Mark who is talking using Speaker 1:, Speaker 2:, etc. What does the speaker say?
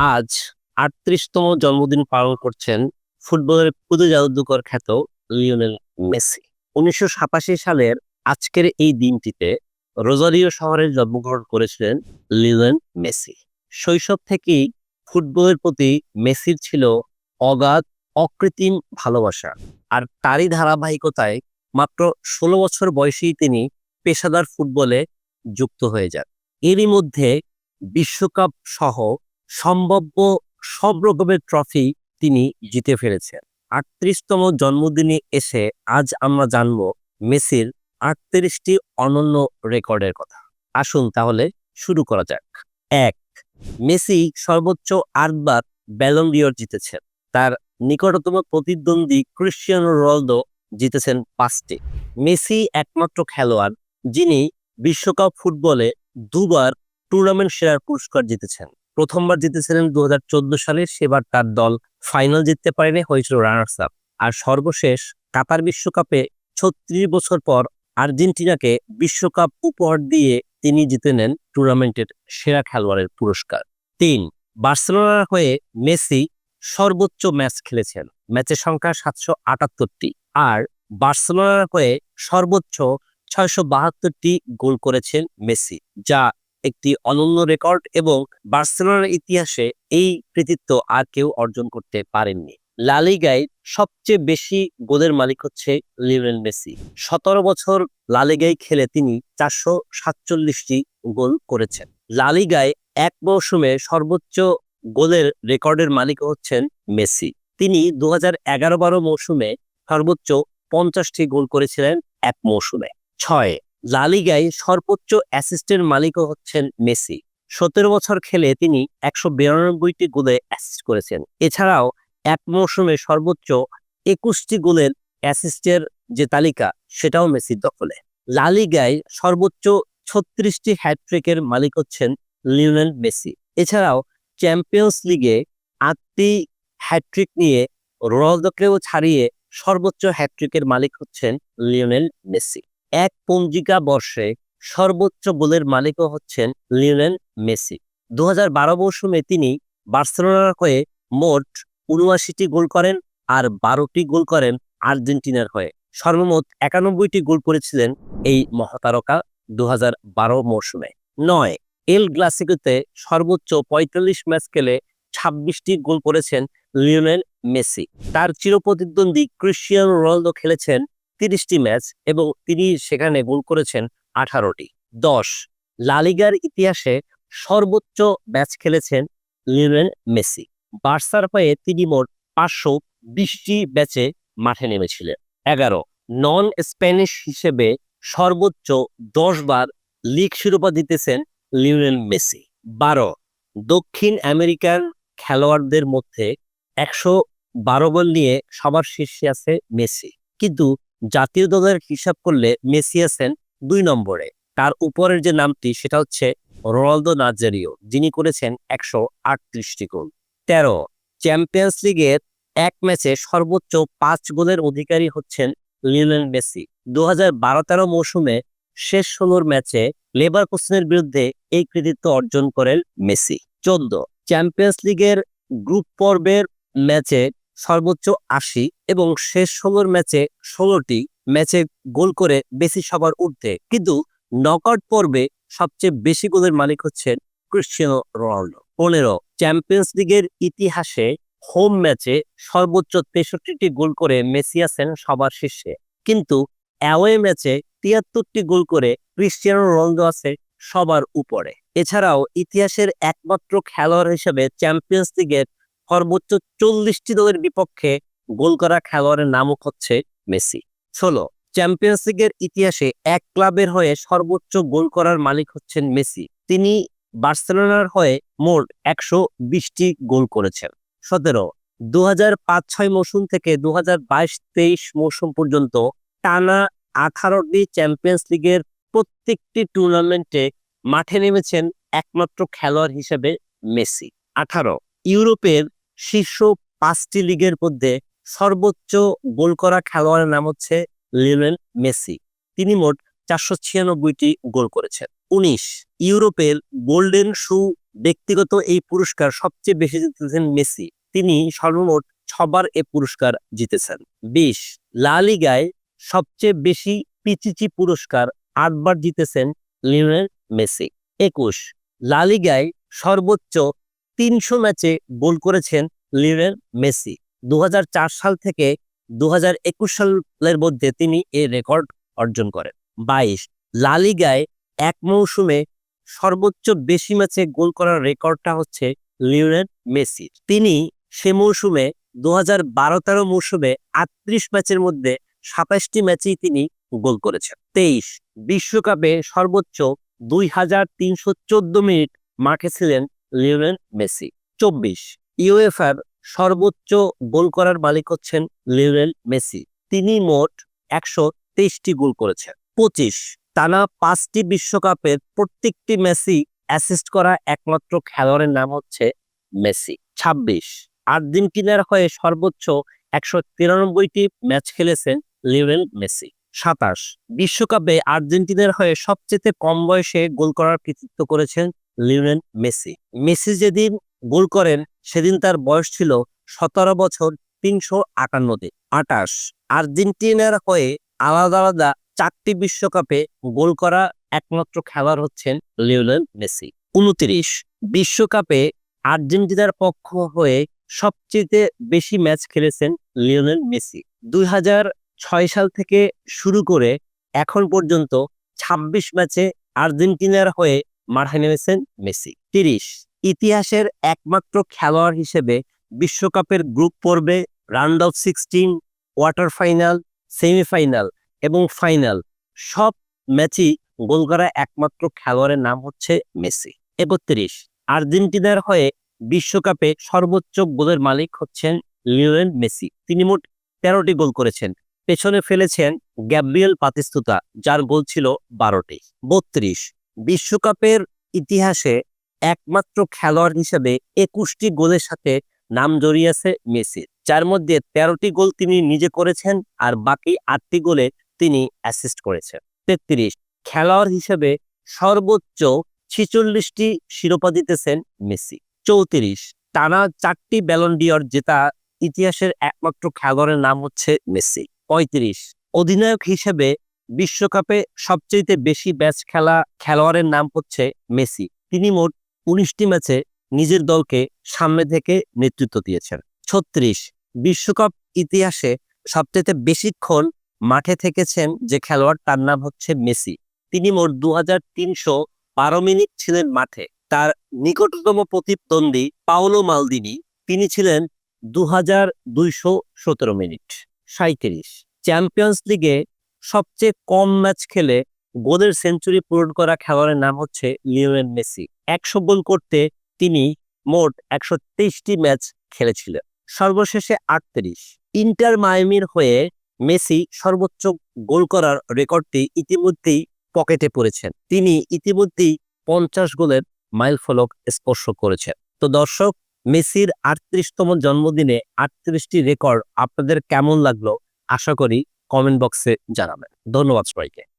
Speaker 1: আজ ৩৮তম জন্মদিন পালন করছেন ফুটবলের পুরো জাদুকর খ্যাত লিওনেল মেসি। ১৯৮৭ সালের আজকের এই দিনটিতে রোজারিও শহরে জন্মগ্রহণ করেছিলেন লিওনেল মেসি। শৈশব থেকেই ফুটবলের প্রতি মেসির ছিল অগাধ, অকৃত্রিম ভালোবাসা। আর তারই ধারাবাহিকতায় মাত্র ১৬ বছর বয়সেই তিনি পেশাদার ফুটবলে যুক্ত হয়ে যান। এরই মধ্যে বিশ্বকাপ সহ সম্ভাব্য সব রকমের ট্রফি তিনি জিতে ফেলেছেন। ৩৮তম জন্মদিনে এসে আজ আমরা জানব মেসির ৩৮টি অনন্য রেকর্ডের কথা। আসুন তাহলে শুরু করা যাক। ১. মেসি সর্বোচ্চ ৮ বার ব্যালন ডি'র জিতেছেন। তার নিকটতম প্রতিদ্বন্দ্বী ক্রিস্টিয়ানো রোনালদো জিতেছেন ৫টি। মেসি একমাত্র খেলোয়াড় যিনি বিশ্বকাপ ফুটবলে দুবার টুর্নামেন্ট সেরার পুরস্কার জিতেছেন। প্রথমবার জিতেছিলেন ২০১৪ সালে, সেবার তার দল ফাইনাল জিততে পারেনি, হয়েছিল রানার্স আপ। আর সর্বশেষ কাতার বিশ্বকাপে ৩৬ বছর পর আর্জেন্টিনাকে বিশ্বকাপ উপহার দিয়ে তিনি জিতে নেন টুর্নামেন্টের সেরা খেলোয়াড়ের পুরস্কার। ৩. বার্সেলোনার হয়ে মেসি সর্বোচ্চ ম্যাচ খেলেছেন, ম্যাচের সংখ্যা ৭৭৮টি। আর বার্সেলোনার হয়ে সর্বোচ্চ ৬৭২টি গোল করেছেন মেসি, যা একটি অনন্য রেকর্ড এবং বার্সেলোনার ইতিহাসে এই কৃতিত্ব আর কেউ অর্জন করতে পারেননি। লা লিগায় সবচেয়ে বেশি গোলের মালিক হচ্ছে লিওনেল মেসি। ১৭ বছর লা লিগায় খেলে তিনি ৪৪৭টি গোল করেছেন। লা লিগায় এক মৌসুমে সর্বোচ্চ গোলের রেকর্ডের মালিক হচ্ছেন মেসি। তিনি ২০১১-১২ মৌসুমে সর্বোচ্চ ৫০টি গোল করেছিলেন এক মৌসুমে। ৬. লা লিগায় সর্বোচ্চ অ্যাসিস্টের মালিকও হচ্ছেন মেসি। ১৭ বছর খেলে তিনি ১৯২টি গোলে অ্যাসিস্ট করেছেন। এছাড়াও এক মৌসুমে সর্বোচ্চ ২১টি গোলের অ্যাসিস্টের যে তালিকা, সেটাও মেসির দখলে। লা লিগায় সর্বোচ্চ ৩৬টি হ্যাটট্রিকের মালিক হচ্ছেন লিওনেল মেসি। এছাড়াও চ্যাম্পিয়ন্স লিগে ৮টি হ্যাটট্রিক নিয়ে রোনালদোকেও ছাড়িয়ে সর্বোচ্চ হ্যাটট্রিকের মালিক হচ্ছেন লিওনেল মেসি। এক পঞ্জিকা বর্ষে সর্বোচ্চ গোলের মালিকও হচ্ছেন লিওনেল মেসি। ২০১২ মৌসুমে তিনি বার্সেলোনার হয়ে মোট ৭৯টি গোল করেন আর ১২টি গোল করেন আর্জেন্টিনার হয়ে। সর্বমোট ৯১টি গোল করেছিলেন এই মহাতারকা ২০১২ মৌসুমে। ৯. এল ক্লাসিকোতে সর্বোচ্চ ৪৫ ম্যাচ খেলে ২৬টি গোল করেছেন লিওনেল মেসি। তার চিরপ্রতিদ্বন্দ্বী ক্রিস্টিয়ানো রোনালদো খেলেছেন ৩০টি ম্যাচ এবং তিনি সেখানে গোল করেছেন ১৮টি। ১০. লা লিগার ইতিহাসে সর্বোচ্চ ম্যাচ খেলেছেন লিওনেল মেসি। বার্সার হয়ে তিনি মোট ৫২০টি ম্যাচে মাঠে নেমেছিলেন। ১১. নন স্প্যানিশ হিসেবে সর্বোচ্চ ১০ বার লিগ শিরোপা জিতেছেন লিওনেল মেসি। ১২. দক্ষিণ আমেরিকান খেলোয়াড়দের মধ্যে ১১২ গোল নিয়ে সবার শীর্ষে আছে মেসি, কিন্তু জাতীয় দলের হিসাব করলে মেসি আছেন ২ নম্বরে। তার উপরের যে নামটি সেটা হচ্ছে রোনালদো নাজারিও, যিনি করেছেন ১৩৮টি গোল। ১৩. চ্যাম্পিয়ন্স লিগের এক ম্যাচে সর্বোচ্চ ৫ গোলের অধিকারী হচ্ছেন লিওনেল মেসি। ২০১২-১৩ মৌসুমে শেষ ১৬ ম্যাচে লেভারকুসেনের বিরুদ্ধে এই কৃতিত্ব অর্জন করেন মেসি। ১৪. চ্যাম্পিয়ন্স লিগের গ্রুপ পর্বের ম্যাচে সর্বোচ্চ ৮০ এবং শেষ ১৬ ম্যাচে ১৬টি ম্যাচে গোল করে মেসি সবার ঊর্ধ্বে, কিন্তু নকআউট পর্বে সবচেয়ে বেশি গোলের মালিক হচ্ছেন ক্রিস্টিয়ানো রোনালদো। ১৫. চ্যাম্পিয়ন্স লিগের ইতিহাসে হোম ম্যাচে সর্বোচ্চ ৬৩টি গোল করে মেসি আছেন সবার শীর্ষে, কিন্তু অ্যাওয়ে ম্যাচে ৭৩টি গোল করে ক্রিস্টিয়ানো রোনালদো আছে সবার উপরে। এছাড়াও ইতিহাসের একমাত্র খেলোয়াড় হিসেবে চ্যাম্পিয়ন্স লিগের সর্বোচ্চ ৪০টি দলের বিপক্ষে গোল করা খেলোয়াড়ের নামও হচ্ছে মেসি। ১৬. চ্যাম্পিয়ন্স লিগের ইতিহাসে এক ক্লাবের হয়ে সর্বোচ্চ গোল করার মালিক হচ্ছেন মেসি। তিনি বার্সেলোনার হয়ে মোট ১২০টি গোল করেছেন। ১৭. ২০০৫-০৬ মৌসুম থেকে ২০২২-২৩ মৌসুম পর্যন্ত টানা ১৮টি চ্যাম্পিয়ন্স লিগের প্রত্যেকটি টুর্নামেন্টে মাঠে নেমেছেন একমাত্র খেলোয়াড় হিসেবে মেসি। ১৮. ইউরোপের শীর্ষ ৫টি লিগের মধ্যে সর্বোচ্চ গোল করা খেলোয়াড়ের নাম হচ্ছে লিওনেল মেসি। তিনি মোট ৪৯৬টি গোল করেছেন। ১৯. ইউরোপের গোল্ডেন শু ব্যক্তিগত এই পুরস্কার সবচেয়ে বেশি জিতেছেন মেসি, তিনি সর্বমোট 6বার এ পুরস্কার জিতেছেন। 20 লা লিগায় সবচেয়ে বেশি পিচিচি পুরস্কার 8বার জিতেছেন লিওনেল মেসি। 21 লা লিগায় সর্বোচ্চ 300 ম্যাচে গোল করেছেন লিওনেল মেসি। 2004 সাল থেকে 2021 সালের মধ্যে তিনি এই রেকর্ড অর্জন করেন। 22 লা লিগায় এক মৌসুমে সর্বোচ্চ বেশি ম্যাচে গোল করার রেকর্ডটা হচ্ছে লিওনেল মেসির। তিনি সে মৌসুমে 2012-13 মৌসুমে 38 ম্যাচের মধ্যে 27টি ম্যাচেই তিনি গোল করেছেন। 23 বিশ্বকাপে সর্বোচ্চ 2314 মিনিট মাঠে ছিলেন লিওনেল মেসি। 24 ইউএফার সর্বোচ্চ গোল করার মালিক হচ্ছেন লিওনেল মেসি, তিনি মোট 123টি গোল করেছেন। 25 টানা 5টি বিশ্বকাপের প্রত্যেকটি ম্যাচই অ্যাসিস্ট করা একমাত্র খেলোয়াড়ের নাম হচ্ছে মেসি। 26 আর্জেন্টিনার হয়ে সর্বোচ্চ 193টি ম্যাচ খেলেছেন লিওনেল মেসি। 27 বিশ্বকাপে আর্জেন্টিনার হয়ে সবচেয়ে কম বয়সে গোল করার কৃতিত্ব করেছেন লিওনেল মেসি। মেসি যেদিন গোল করেন সেদিন তার বয়স ছিল 17 বছর 358 দিন। 28 আর্জেন্টিনার হয়ে আলাদা আলাদা 4টি বিশ্বকাপে গোল করা একমাত্র খেলোয়াড় হচ্ছেন লিওনেল মেসি। 29 বিশ্বকাপে আর্জেন্টিনার পক্ষ হয়ে সবচেয়ে বেশি ম্যাচ খেলেছেন লিওনেল মেসি। 2006 সাল থেকে শুরু করে এখন পর্যন্ত 26 ম্যাচে আর্জেন্টিনার হয়ে মাঠে নেমেছেন মেসি। 30 ইতিহাসের একমাত্র খেলোয়াড় হিসেবে বিশ্বকাপের গ্রুপ পর্বে, round of 16, quarter final, semifinal এবং ফাইনাল সব ম্যাচই গোল করা একমাত্র খেলোয়াড়ের নাম হচ্ছে মেসি। 31 আর্জেন্টিনার হয়ে বিশ্বকাপে সর্বোচ্চ গোলের মালিক হচ্ছেন লিওনেল মেসি, তিনি মোট 13টি গোল করেছেন। পেছনে ফেলেছেন গ্যাব্রিয়েল বাতিস্তুতা, যার গোল ছিল 12টি। 32 বিশ্বকাপের ইতিহাসে একমাত্র খেলোয়াড় হিসেবে 21টি গোলের সাথে নাম জড়িয়েছে মেসির, যার মধ্যে 13টি গোল তিনি নিজে করেছেন আর বাকি 8টি গোলে তিনি অ্যাসিস্ট করেছেন। 33 খেলোয়াড় হিসেবে সর্বোচ্চ 46টি শিরোপা জিতেছেন মেসি। 34 টানা 4টি ব্যালন ডি'অর জেতা ইতিহাসের একমাত্র খেলোয়াড়ের নাম হচ্ছে মেসি। 35 অধিনায়ক হিসেবে বিশ্বকাপে সবচেয়ে বেশি ম্যাচ খেলা খেলোয়াড়ের নাম হচ্ছে মেসি, তিনি মোট 19টি ম্যাচে নিজের দলকে সামনে থেকে নেতৃত্ব দিয়েছেন। 36 বিশ্বকাপ ইতিহাসে সবচেয়ে বেশিক্ষণ মাঠে থেকেছেন যে খেলোয়াড়, তার নাম হচ্ছে মেসি, তিনি মোট 2312 মিনিট ছিলেন মাঠে। তার নিকটতম প্রতিদ্বন্দ্বী পাওলো মালদিনি, তিনি ছিলেন 2217 মিনিট। 37 চ্যাম্পিয়ন্স লিগে সবচেয়ে কম ম্যাচ খেলে গোলের সেঞ্চুরি পূরণ করা খেলোয়াড়ের নাম হচ্ছে লিওনেল মেসি, 100 গোল করতে তিনি মোট 123টি ম্যাচ খেলেছিলেন। সর্বশেষে 38 ইন্টার মায়ামির হয়ে মেসি সর্বোচ্চ গোল করার রেকর্ডটি ইতিমধ্যেই পকেটে পড়েছেন, তিনি ইতিমধ্যেই 50 গোলের মাইলফলক স্পর্শ করেছেন। তো দর্শক, মেসির 38তম জন্মদিনে 38টি রেকর্ড আপনাদের কেমন লাগলো আশা করি কমেন্ট বক্সে জানাবেন। ধন্যবাদ সবাইকে।